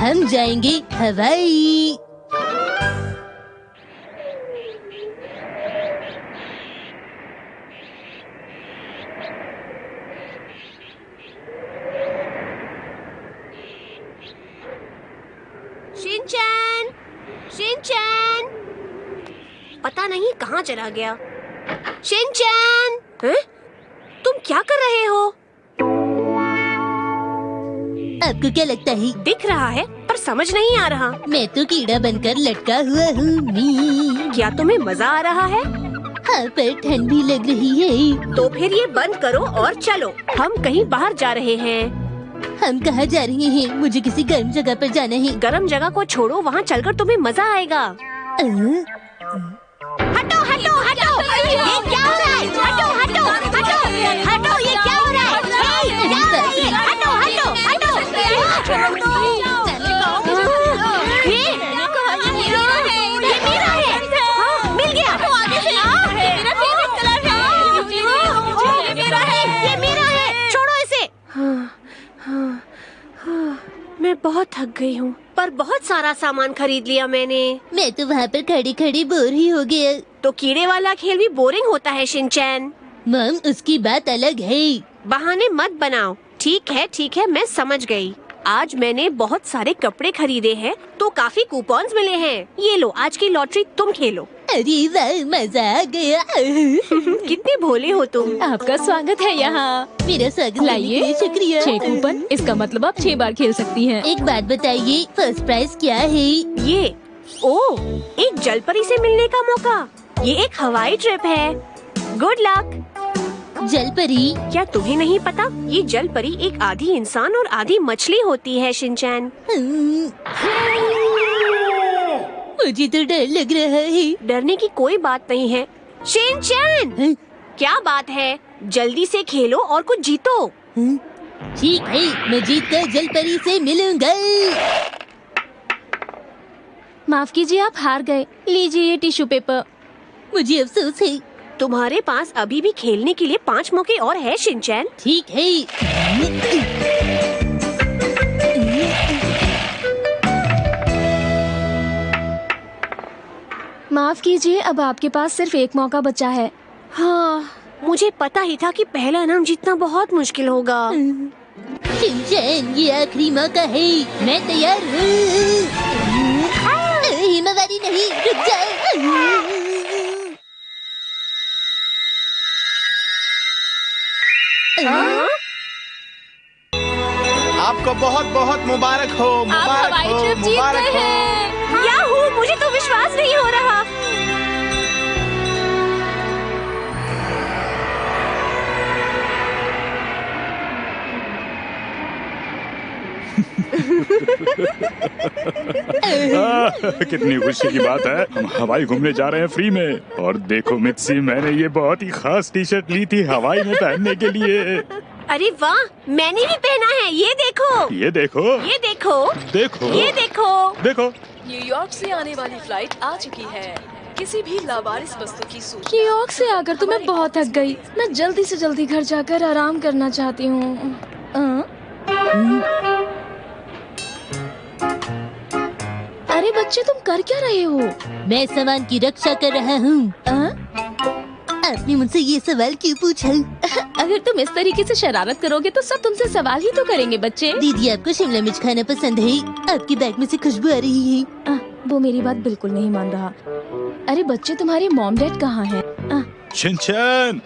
हम जाएंगे हवाई। शिनचैन, शिनचैन, पता नहीं कहाँ चला गया। शिनचैन, तुम क्या कर रहे हो? आपको क्या लगता है? दिख रहा है पर समझ नहीं आ रहा। मैं तो कीड़ा बनकर लटका हुआ हूँ। क्या तुम्हें मजा आ रहा है? हाँ, पर ठंड भी लग रही है। तो फिर ये बंद करो और चलो, हम कहीं बाहर जा रहे हैं। हम कहाँ जा रहे हैं? मुझे किसी गर्म जगह पर जाना है। गर्म जगह को छोड़ो, वहाँ चलकर तुम्हें मजा आएगा। हटो हटो हटो, ये क्या हो रहा है? हटो हटो हटो हटो, ये क्या हो रहा है? हटो हटो हटो, ये मेरा है। हाँ, मिल गया। ये मेरा है, छोड़ो इसे। मैं बहुत थक गई हूँ, पर बहुत सारा सामान खरीद लिया मैंने। मैं तो वहाँ पर खड़ी खड़ी बोर ही हो गया। तो कीड़े वाला खेल भी बोरिंग होता है शिनचैन। मम, उसकी बात अलग है। बहाने मत बनाओ। ठीक है, मैं समझ गई। आज मैंने बहुत सारे कपड़े खरीदे हैं, तो काफी कूपन्स मिले हैं। ये लो, आज की लॉटरी तुम खेलो। अरे वाह, मजा आ गया। कितने भोले हो तुम। आपका स्वागत है यहाँ। मेरा स्वागत करने के लिए शुक्रिया। 6 कूपन, इसका मतलब आप 6 बार खेल सकती हैं। एक बात बताइए, फर्स्ट प्राइज क्या है? ये एक जलपरी से मिलने का मौका। ये एक हवाई ट्रिप है। Good luck. जलपरी? क्या तुम्हें नहीं पता? ये जलपरी एक आधी इंसान और आधी मछली होती है शिनचैन। मुझे तो डर लग रहा है। डरने की कोई बात नहीं है शिनचैन। क्या बात है? जल्दी से खेलो और कुछ जीतो। ठीक है, मैं जीत कर जलपरी से मिलूंगा। माफ कीजिए, आप हार गए। लीजिए ये टिश्यू पेपर। मुझे अफसोस है। तुम्हारे पास अभी भी खेलने के लिए 5 मौके और है शिनचैन। ठीक है। माफ कीजिए, अब आपके पास सिर्फ 1 मौका बचा है। हाँ, मुझे पता ही था कि पहला इनाम जीतना बहुत मुश्किल होगा। शिनचैन, ये आखिरी मौका है। मैं तैयार हूँ। हिमावारी नहीं, रुक जाओ। आपको बहुत बहुत मुबारक हो। आप हवाई ट्रिप जीत गए हैं। याहू, मुझे तो विश्वास नहीं हो रहा। कितनी खुशी की बात है, हम हवाई घूमने जा रहे हैं फ्री में। और देखो मित्सी, मैंने ये बहुत ही खास टी शर्ट ली थी हवाई में पहनने के लिए। अरे वाह, मैंने भी पहना है। ये देखो, ये देखो, ये देखो, देखो, ये देखो, देखो। न्यूयॉर्क से आने वाली फ्लाइट आ चुकी है। किसी भी लावारिस वस्तु की सूचना। न्यूयॉर्क से आकर तो मैं बहुत थक गई। मैं जल्दी से जल्दी घर जाकर आराम करना चाहती हूँ। अरे बच्चे, तुम कर क्या रहे हो? मैं सामान की रक्षा कर रहा हूँ। आपने मुझसे ये सवाल क्यों पूछा? अगर तुम इस तरीके से शरारत करोगे तो सब तुमसे सवाल ही तो करेंगे बच्चे। दीदी, आपको शिमला मिर्च खाना पसंद है? आपके बैग में से खुशबू आ रही है। वो मेरी बात बिल्कुल नहीं मान रहा। अरे बच्चे, तुम्हारे मॉम डैड कहाँ हैं? शिनचैन,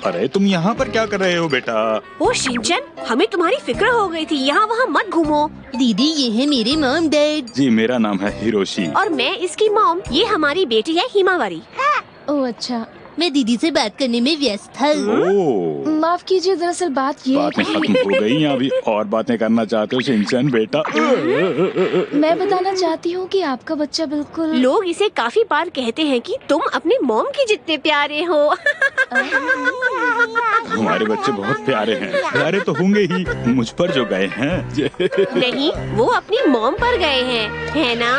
अरे तुम यहाँ पर क्या कर रहे हो बेटा? ओ शिनचैन, हमें तुम्हारी फिक्र हो गई थी। यहाँ वहाँ मत घूमो। दीदी, ये है मेरे मॉम डैड। जी, मेरा नाम है हिरोशी। और मैं इसकी मॉम। ये हमारी बेटी है हिमावारी। ओह अच्छा। मैं दीदी से बात करने में व्यस्त था। ओह, माफ कीजिए, दरअसल बात ये बातें खत्म हो गई, यहाँ भी और बातें करना चाहते हो शिनचैन बेटा? मैं बताना चाहती हूँ कि आपका बच्चा बिल्कुल। लोग इसे काफी बार कहते हैं कि तुम अपने मॉम के जितने प्यारे हो। हमारे बच्चे बहुत प्यारे हैं। प्यारे तो होंगे ही, मुझ पर जो गए हैं। नहीं, वो अपनी मॉम पर गए हैं, है ना?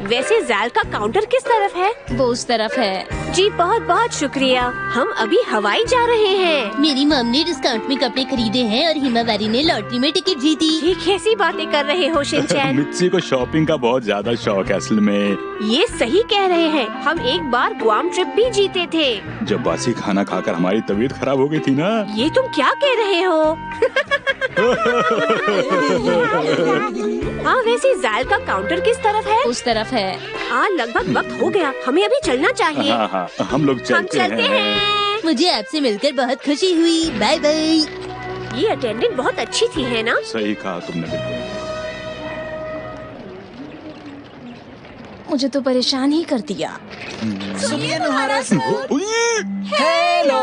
वैसे ज़ैल का काउंटर किस तरफ है? वो उस तरफ है। जी बहुत बहुत शुक्रिया। हम अभी हवाई जा रहे हैं। मेरी मम ने डिस्काउंट में कपड़े खरीदे हैं और हिमावारी ने लॉटरी में टिकट जीती। ये कैसी बातें कर रहे हो शिनचैन? मित्सी को शॉपिंग का बहुत ज्यादा शौक है असल में। ये सही कह रहे हैं। हम एक बार गुआम ट्रिप भी जीते थे। जब बासी खाना खाकर हमारी तबीयत खराब हो गई थी ना। ये तुम क्या कह रहे हो? हाँ वैसे जायल का काउंटर किस तरफ है? उस तरफ है। हाँ लगभग वक्त हो गया, हमें अभी चलना चाहिए। हाँ हाँ हम लोग चलते हैं। मुझे आपसे मिलकर बहुत खुशी हुई। Bye bye. ये अटेंडेंट बहुत अच्छी थी, है ना? सही कहा तुमने बिल्कुल। मुझे तो परेशान ही कर दिया। सुनिए नुहारा सर। हेलो।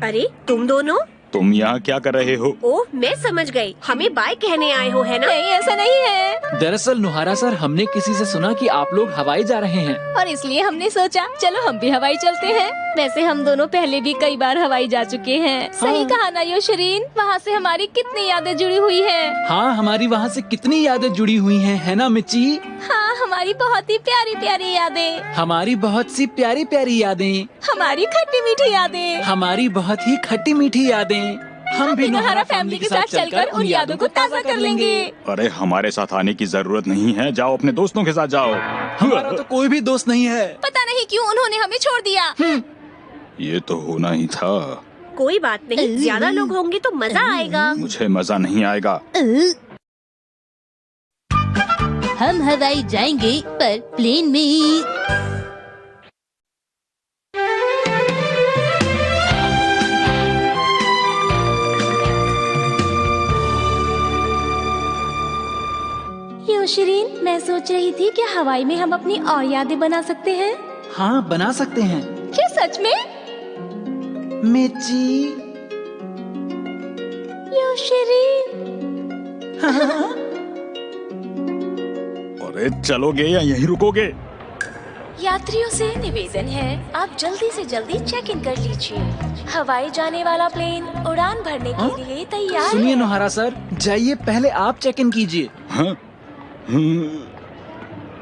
अरे तुम दोनों तुम यहाँ क्या कर रहे हो? ओह मैं समझ गई, हमें बाय कहने आए हो, है ना? नहीं ऐसा नहीं है। दरअसल नुहारा सर, हमने किसी से सुना कि आप लोग हवाई जा रहे हैं और इसलिए हमने सोचा चलो हम भी हवाई चलते हैं। वैसे हम दोनों पहले भी कई बार हवाई जा चुके हैं। सही कहा ना योशरीन? वहाँ से हमारी कितनी यादें जुड़ी हुई है। हाँ हमारी वहाँ से कितनी यादें जुड़ी हुई हैं, है ना मिच्ची? हाँ हमारी बहुत ही प्यारी प्यारी यादें। हमारी बहुत सी प्यारी प्यारी यादें। हमारी खट्टी मीठी यादें। हमारी बहुत ही खट्टी मीठी यादें। हम भी नुहारा फैमिली के साथ चलकर उन यादों को ताज़ा कर लेंगे। अरे हमारे साथ आने की जरूरत नहीं है, जाओ अपने दोस्तों के साथ जाओ। हमारा तो कोई भी दोस्त नहीं है। पता नहीं क्यों उन्होंने हमें छोड़ दिया। ये तो होना ही था। कोई बात नहीं, ज्यादा लोग होंगे तो मजा आएगा। मुझे मजा नहीं आएगा। हम हवाई जाएंगे पर प्लेन में। योशरीन मैं सोच रही थी कि हवाई में हम अपनी और यादें बना सकते हैं। हाँ बना सकते हैं। क्या सच में? मिच्ची। योशरीन। अरे चलोगे या यहीं रुकोगे? यात्रियों से निवेदन है, आप जल्दी से जल्दी चेक इन कर लीजिए। हवाई जाने वाला प्लेन उड़ान भरने के लिए तैयार सुनिए है। नुहारा सर, जाइए पहले आप चेक इन कीजिए। हाँ?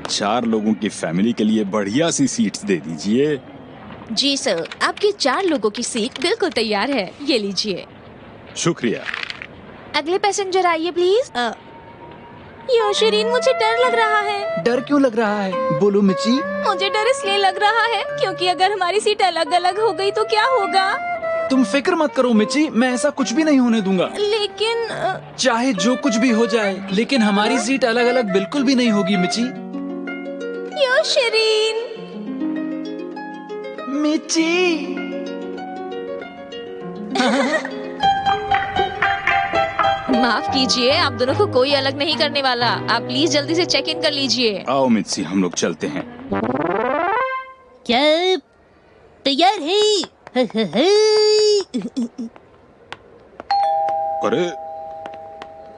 4 लोगों की फैमिली के लिए बढ़िया सी सीट्स दे दीजिए। जी सर, आपकी 4 लोगों की सीट बिल्कुल तैयार है, ये लीजिए। शुक्रिया। अगले पैसेंजर आइए प्लीज। योशरीन मुझे डर लग रहा है। डर क्यों लग रहा है? बोलो मिच्ची। मुझे डर इसलिए लग रहा है क्योंकि अगर हमारी सीट अलग अलग हो गई तो क्या होगा? तुम फिक्र मत करो मिच्ची, मैं ऐसा कुछ भी नहीं होने दूंगा। लेकिन चाहे जो कुछ भी हो जाए, लेकिन हमारी सीट अलग अलग बिल्कुल भी नहीं होगी मिच्ची। योशरीन। मिच्ची। माफ कीजिए, आप दोनों को कोई अलग नहीं करने वाला। आप प्लीज जल्दी से चेक इन कर लीजिए। आओ मित्सी, हम लोग चलते हैं। क्या तैयार है? अरे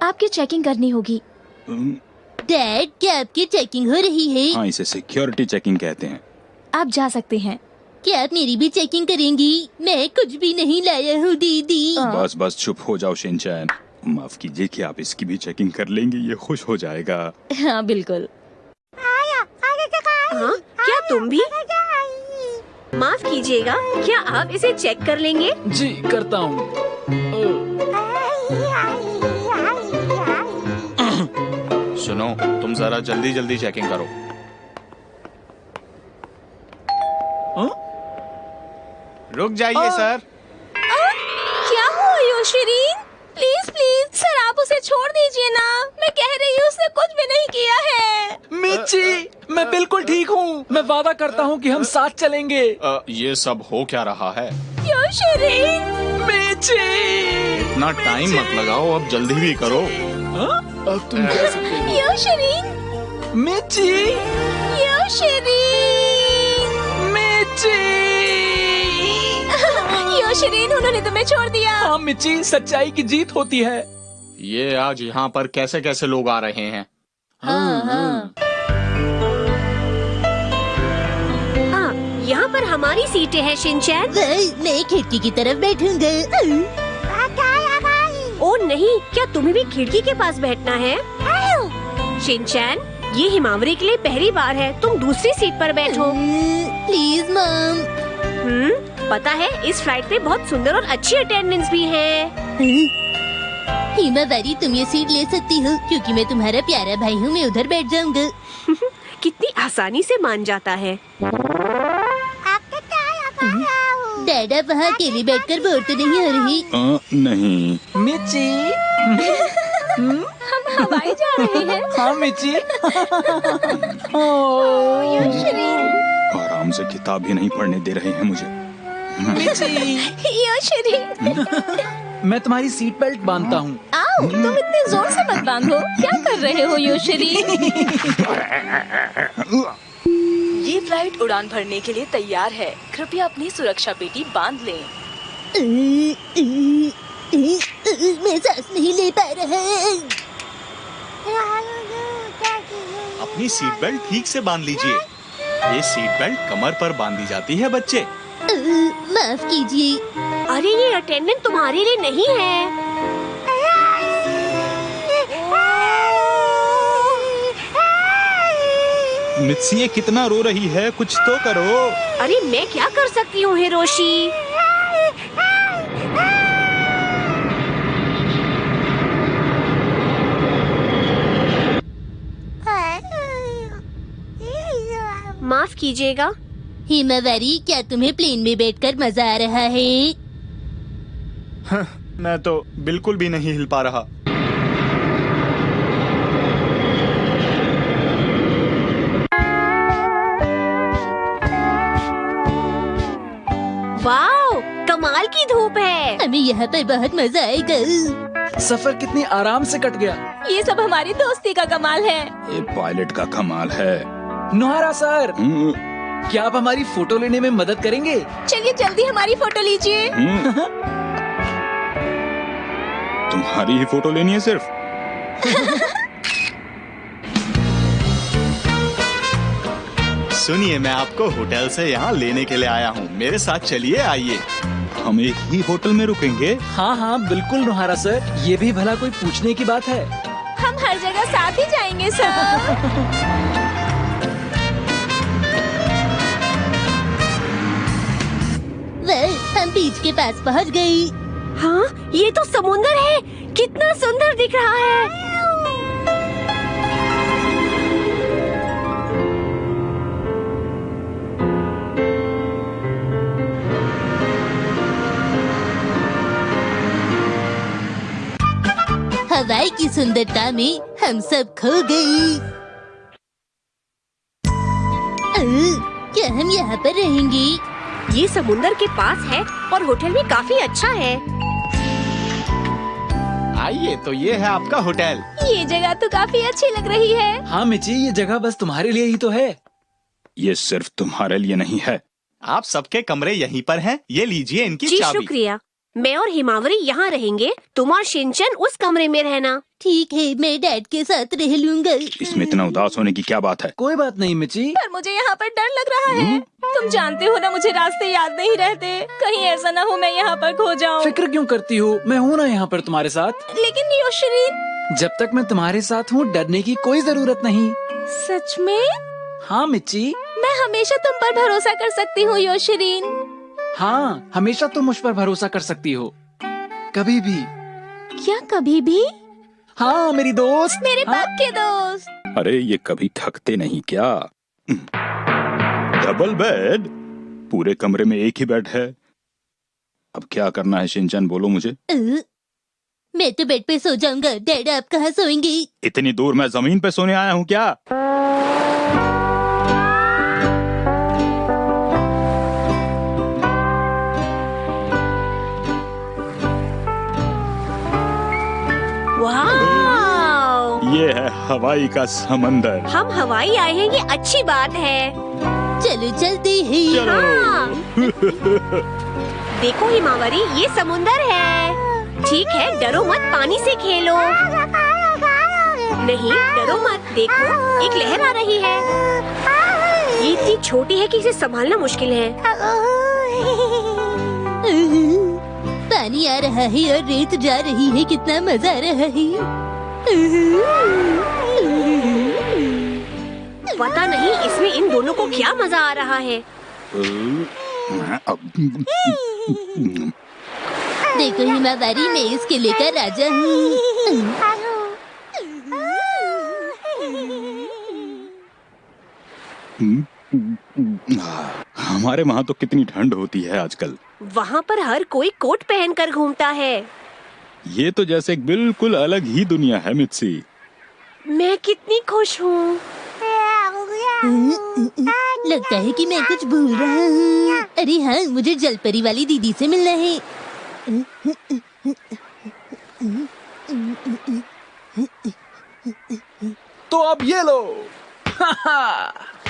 आपकी चेकिंग करनी होगी। डैड क्या आपकी चेकिंग हो रही है? हाँ, इसे सिक्योरिटी चेकिंग कहते हैं। आप जा सकते हैं। क्या आप मेरी भी चेकिंग करेंगी? मैं कुछ भी नहीं लाया हूँ दीदी। बस बस चुप हो जाओ शिनचैन। माफ कीजिए कि आप इसकी भी चेकिंग कर लेंगे, ये खुश हो जाएगा। हाँ बिल्कुल। हाँ, क्या तुम भी? माफ कीजिएगा, क्या आप इसे चेक कर लेंगे? जी करता हूँ। सुनो, तुम जरा जल्दी जल्दी चेकिंग करो। रुक जाइए सर। क्या हुआ योशरीन? प्लीज प्लीज सर, आप उसे छोड़ दीजिए ना। मैं कह रही हूँ उसने कुछ भी नहीं किया है। मिच्ची, मैं बिल्कुल ठीक हूँ। मैं वादा करता हूँ कि हम साथ चलेंगे। ये सब हो क्या रहा है? योशरीन। मिच्ची। इतना टाइम मत लगाओ, अब जल्दी भी करो। अब तुम जा सकते हो। योशरीन। मिच्ची। योशरीन। मिच्ची। योशरीन, उन्होंने तुम्हें छोड़ दिया। हाँ मिच्ची, सच्चाई की जीत होती है। ये आज यहाँ पर कैसे कैसे लोग आ रहे हैं? हाँ। हाँ, यहाँ पर हमारी सीटें हैं शिनचैन। मैं खिड़की की तरफ बैठूंगा। ओ नहीं, क्या तुम्हें भी खिड़की के पास बैठना है? शिनचैन, ये हिमावरी के लिए पहली बार है, तुम दूसरी सीट पर बैठो। Please mom. पता है इस फ्लाइट पे बहुत सुंदर और अच्छी अटेंडेंस भी है। हिमावरी, तुम ये सीट ले सकती हो क्योंकि मैं तुम्हारा प्यारा भाई हूँ। मैं उधर बैठ जाऊंगा। कितनी आसानी से मान जाता है। डैड, आप वहाँ अकेले बैठकर बोर तो नहीं हो रही? नहीं। मिची। हम हवाई जा रहे हैं। हाँ मिची। आराम से किताब भी नहीं पढ़ने दे रहे हैं मुझे। योशरी, मैं तुम्हारी सीट बेल्ट बांधता हूँ। आओ, तुम इतने जोर से मत बांधो। क्या कर रहे हो योशरी? ये फ्लाइट उड़ान भरने के लिए तैयार है। कृपया अपनी सुरक्षा पेटी बांध लें। मैं सांस नहीं ले पा रहा। अपनी सीट बेल्ट ठीक से बांध लीजिए। ये सीट बेल्ट कमर पर बांधी जाती है बच्चे। माफ कीजिए। अरे ये अटेंडेंट तुम्हारे लिए नहीं है। मित्सी, ये कितना रो रही है, कुछ तो करो। अरे मैं क्या कर सकती हूँ हिरोशी? माफ कीजिएगा। हिमावरी, क्या तुम्हें प्लेन में बैठकर मजा आ रहा है? मैं तो बिल्कुल भी नहीं हिल पा रहा। वाओ, कमाल की धूप है। हमें यहाँ पर बहुत मजा आएगा। सफर कितनी आराम से कट गया। ये सब हमारी दोस्ती का कमाल है। ये पायलट का कमाल है। नोहारा सर, क्या आप हमारी फोटो लेने में मदद करेंगे? चलिए जल्दी हमारी फोटो लीजिए। तुम्हारी ही फोटो लेनी है सिर्फ? सुनिए, मैं आपको होटल से यहाँ लेने के लिए आया हूँ। मेरे साथ चलिए, आइए। हम एक ही होटल में रुकेंगे? हाँ हाँ बिल्कुल नोहारा सर, ये भी भला कोई पूछने की बात है। हम हर जगह साथ ही जाएंगे सर। हम बीच के पास पहुँच गई। हाँ, ये तो समुंदर है। कितना सुंदर दिख रहा है। हवाई की सुंदरता में हम सब खो गए। क्या हम यहाँ पर रहेंगे? ये समुंदर के पास है और होटल भी काफी अच्छा है। आइए, तो ये है आपका होटल। ये जगह तो काफी अच्छी लग रही है। हाँ मिची, ये जगह बस तुम्हारे लिए ही तो है। ये सिर्फ तुम्हारे लिए नहीं है। आप सबके कमरे यहीं पर हैं। ये लीजिए इनकी जी चाबी। शुक्रिया। मैं और हिमावरी यहाँ रहेंगे। तुम और शिनचैन उस कमरे में रहना। ठीक है, मैं डैड के साथ रह लूंगा। इसमें इतना उदास होने की क्या बात है? कोई बात नहीं मिची। पर मुझे यहाँ पर डर लग रहा है। तुम जानते हो ना, मुझे रास्ते याद नहीं रहते। कहीं ऐसा ना हो मैं यहाँ पर खो जाऊँ। फिक्र क्यों करती हो, मैं हूँ ना यहाँ पर तुम्हारे साथ। लेकिन योशरीन, जब तक मैं तुम्हारे साथ हूँ डरने की कोई जरूरत नहीं। सच में? हाँ मिची। मैं हमेशा तुम पर भरोसा कर सकती हूँ योशरीन। हाँ, हमेशा तुम मुझ पर भरोसा कर सकती हो, कभी भी। क्या कभी भी? हाँ मेरी दोस्त। मेरे हाँ? पक्के दोस्त। अरे ये कभी थकते नहीं क्या? Double bed? पूरे कमरे में एक ही बेड है। अब क्या करना है शिनचैन, बोलो मुझे। मैं तो बेड पे सो जाऊंगा। डैड, आप कहाँ सोएंगे? इतनी दूर मैं जमीन पे सोने आया हूँ क्या? वाह! ये है हवाई का समंदर। हम हवाई आए हैं, ये अच्छी बात है। चलो चलते हैं। हाँ। देखो हिमावरी, ये समुंदर है। ठीक है, डरो मत, पानी से खेलो। नहीं, डरो मत। देखो, एक लहर आ रही है। ये इतनी छोटी है कि इसे संभालना मुश्किल है। पानी आ रहा है और रेत जा रही है। कितना मजा आ रहा है। पता नहीं इसमें इन दोनों को क्या मजा आ रहा है। देखो हिमावारी, मैं इस किले का राजा हूँ। हमारे वहाँ तो कितनी ठंड होती है आजकल। वहाँ पर हर कोई कोट पहनकर घूमता है। ये तो जैसे एक बिल्कुल अलग ही दुनिया है मित्सी। मैं कितनी खुश हूँ। लगता है कि मैं कुछ भूल रहा हूँ। अरे हाँ, मुझे जलपरी वाली दीदी से मिलना है। तो अब ये लो।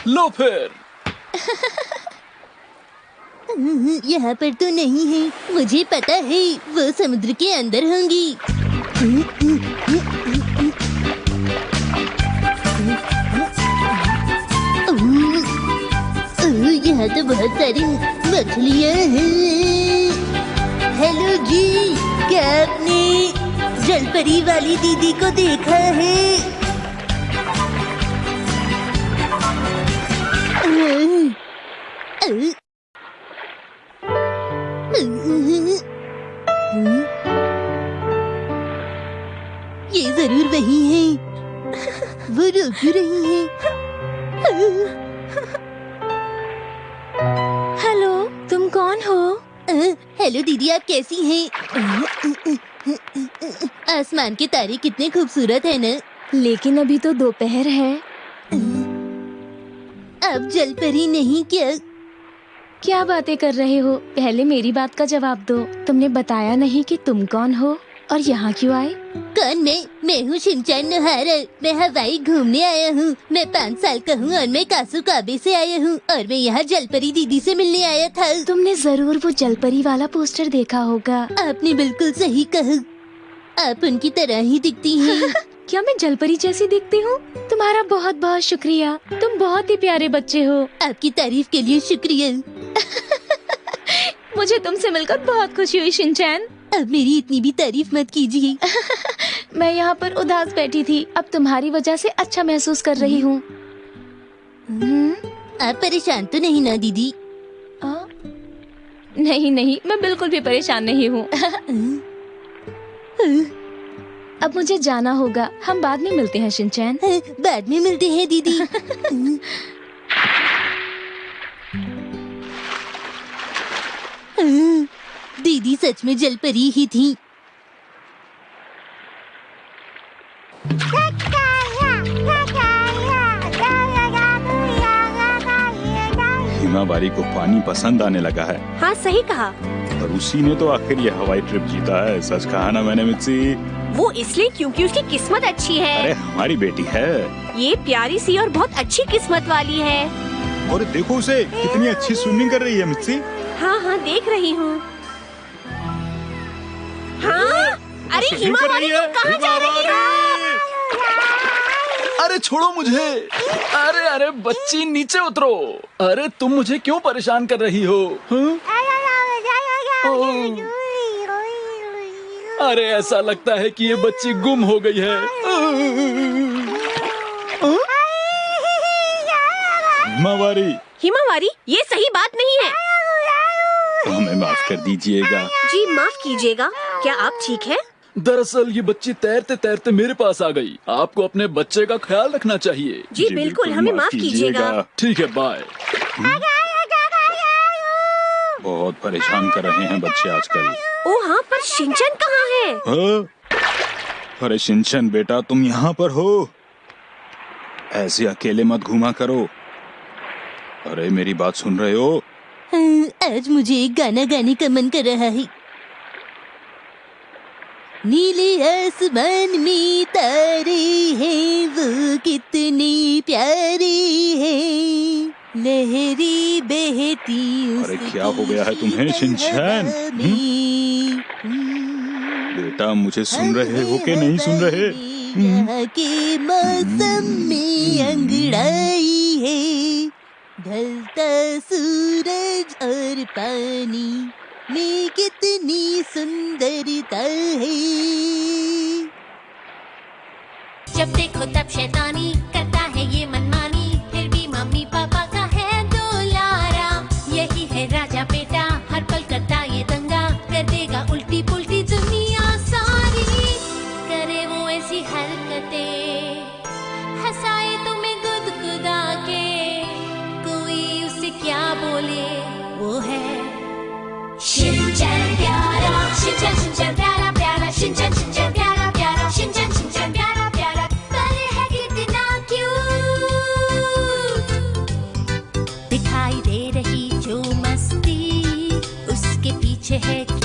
लो फिर। यहाँ पर तो नहीं है। मुझे पता है, वो समुद्र के अंदर होंगी। यहाँ तो बहुत सारी मछलियाँ हैं। हेलो जी, क्या आपने जलपरी वाली दीदी को देखा है? ये जरूर वही है। वो रो क्यों रही है? हेलो, तुम कौन हो? हेलो दीदी, आप कैसी हैं? आसमान के तारे कितने खूबसूरत है ना? लेकिन अभी तो दोपहर है। अब जलपरी नहीं क्या? क्या बातें कर रहे हो? पहले मेरी बात का जवाब दो। तुमने बताया नहीं कि तुम कौन हो और यहाँ क्यों आए? कौन मैं हूँ शिनचैन नोहारा। मैं हवाई घूमने आया हूँ। मैं 5 साल का हूँ और मैं कासुकाबे से आया हूँ और मैं यहाँ जलपरी दीदी से मिलने आया था। तुमने जरूर वो जलपरी वाला पोस्टर देखा होगा। आपने बिल्कुल सही कहा। आप उनकी तरह ही दिखती हैं। क्या मैं जलपरी जैसी दिखती हूँ? तुम्हारा बहुत बहुत शुक्रिया। तुम बहुत ही प्यारे बच्चे हो। आपकी तारीफ के लिए शुक्रिया। मुझे तुमसे मिलकर बहुत खुशी हुई शिनचैन। अब मेरी इतनी भी तारीफ मत कीजिए। मैं यहाँ पर उदास बैठी थी, अब तुम्हारी वजह से अच्छा महसूस कर रही हूँ। आप परेशान तो नहीं ना दीदी? नहीं नहीं, मैं बिल्कुल भी परेशान नहीं हूँ। अब मुझे जाना होगा। हम बाद में मिलते हैं शिनचैन। बाद में मिलते हैं दीदी। दीदी सच में जलपरी ही थी। हिमावारी को पानी पसंद आने लगा है। हाँ, सही कहा। और उसी ने तो आखिर ये हवाई ट्रिप जीता है। सच कहा ना मैंने मित्सी? वो इसलिए क्योंकि उसकी किस्मत अच्छी है। अरे हमारी बेटी है। ये प्यारी सी और बहुत अच्छी किस्मत वाली है। और देखो उसे, कितनी अच्छी स्विमिंग कर रही है मित्सी। हाँ हाँ, देख रही हूँ। हाँ, अरे हिमावारी तुम कहाँ जा रही हो? अरे छोड़ो मुझे। अरे अरे बच्ची, नीचे उतरो। अरे तुम मुझे क्यों परेशान कर रही हो? अरे ऐसा लगता है कि ये बच्ची गुम हो गई है। हिमावारी, हिमावारी, ये सही बात नहीं है। हमें माफ कर दीजिएगा। जी माफ कीजिएगा। क्या आप ठीक हैं? दरअसल ये बच्ची तैरते तैरते मेरे पास आ गई। आपको अपने बच्चे का ख्याल रखना चाहिए। जी बिल्कुल, हमें माफ कीजिएगा। ठीक है, बाय। बहुत परेशान कर रहे हैं बच्चे आजकल। ओ हाँ, पर शिनचैन कहाँ है? अरे शिनचैन बेटा, तुम यहाँ पर हो? ऐसे अकेले मत घूमा करो। अरे मेरी बात सुन रहे हो? आज मुझे एक गाना गाने का मन कर रहा है। नीले आसमान में तारे हैं, वो कितने प्यारे हैं, लहरी बहती। अरे क्या हो गया है तुम्हें शिनचैन? बेटा मुझे सुन रहे हो कि नहीं सुन रहे? यहाँ के मौसम में अंगड़ाई है, ढलता सूरज और पानी में कितनी सुंदरता है। जब देखो तब शैतानी करता है ये मनमानी, फिर भी मम्मी पापा का है दुलारा। पीछे है